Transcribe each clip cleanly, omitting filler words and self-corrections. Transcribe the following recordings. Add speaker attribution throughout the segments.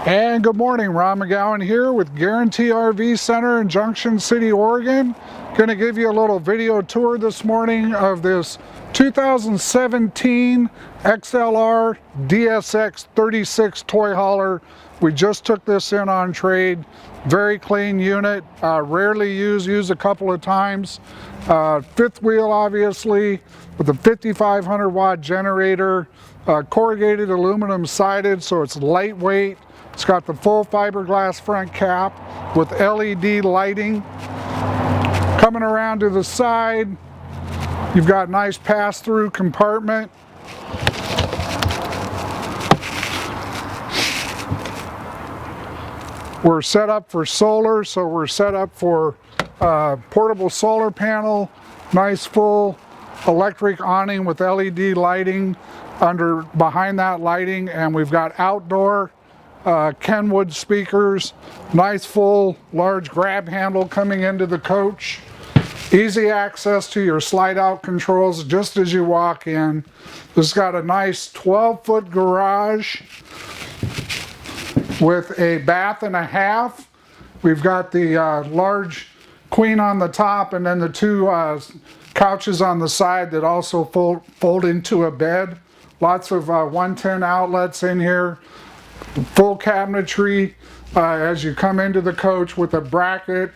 Speaker 1: And good morning, Ron.McGowen here with Guaranty RV Center in Junction City, Oregon. Going to give you a little video tour this morning of this 2017 XLR DSX 36 toy hauler. We just took this in on trade. Very clean unit, rarely used a couple of times. Fifth wheel, obviously, with a 5,500 watt generator, corrugated aluminum sided, so it's lightweight. It's got the full fiberglass front cap with LED lighting. Coming around to the side, you've got a nice pass-through compartment. We're set up for solar, so we're set up for portable solar panel, nice full electric awning with LED lighting behind that lighting, and we've got outdoor Kenwood speakers, nice full large grab handle coming into the coach, easy access to your slide out controls just as you walk in. This has got a nice 12-foot garage with a bath and a half. We've got the large queen on the top, and then the two couches on the side that also fold into a bed. Lots of 110 outlets in here. Full cabinetry as you come into the coach with a bracket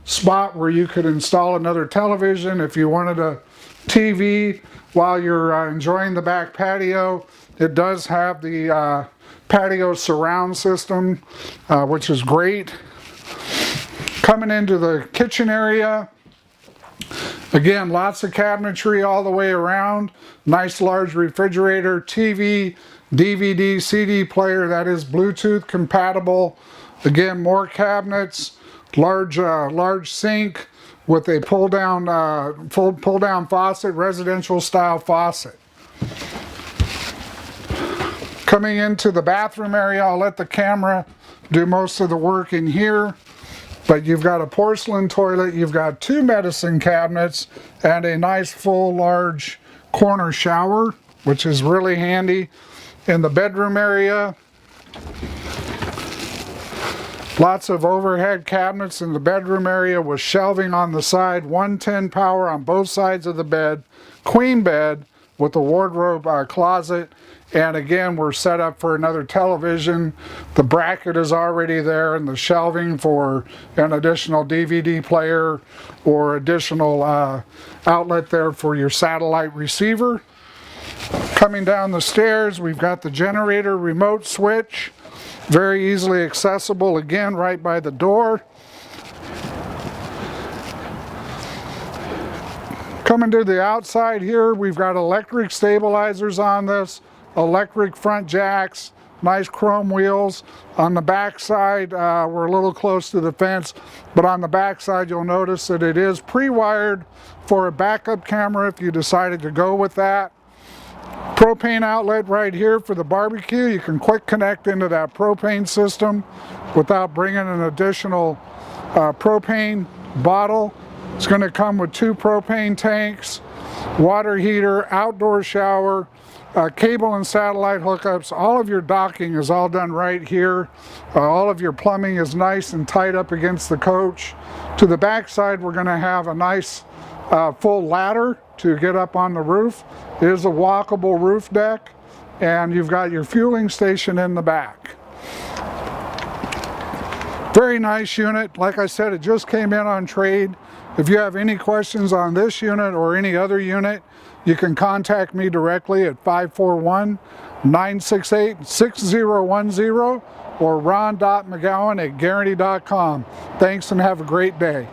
Speaker 1: spot where you could install another television if you wanted a TV while you're enjoying the back patio. It does have the patio surround system, which is great. Coming into the kitchen area, again, lots of cabinetry all the way around. Nice large refrigerator, TV, DVD, CD player that is Bluetooth compatible. Again, more cabinets, large sink with a pull down faucet, residential style faucet. Coming into the bathroom area, I'll let the camera do most of the work in here. But you've got a porcelain toilet, you've got two medicine cabinets, and a nice full large corner shower, which is really handy. In the bedroom area, lots of overhead cabinets in the bedroom area with shelving on the side, 110 power on both sides of the bed, queen bed with a wardrobe closet. And again, we're set up for another television. The bracket is already there, and the shelving for an additional DVD player or additional outlet there for your satellite receiver. Coming down the stairs, we've got the generator remote switch. Very easily accessible, again, right by the door. Coming to the outside here, we've got electric stabilizers on this. Electric front jacks, nice chrome wheels. On the back side, we're a little close to the fence, but on the back side you'll notice that it is pre-wired for a backup camera if you decided to go with that. Propane outlet right here for the barbecue. You can quick connect into that propane system without bringing an additional propane bottle. It's going to come with two propane tanks, water heater, outdoor shower, cable and satellite hookups. All of your docking is all done right here. All of your plumbing is nice and tight up against the coach. To the back side, we're going to have a nice full ladder to get up on the roof. It is a walkable roof deck, and you've got your fueling station in the back. Very nice unit. Like I said, it just came in on trade. If you have any questions on this unit or any other unit, you can contact me directly at 541-968-6010 or Ron.McGowen at Guaranty.com. Thanks and have a great day.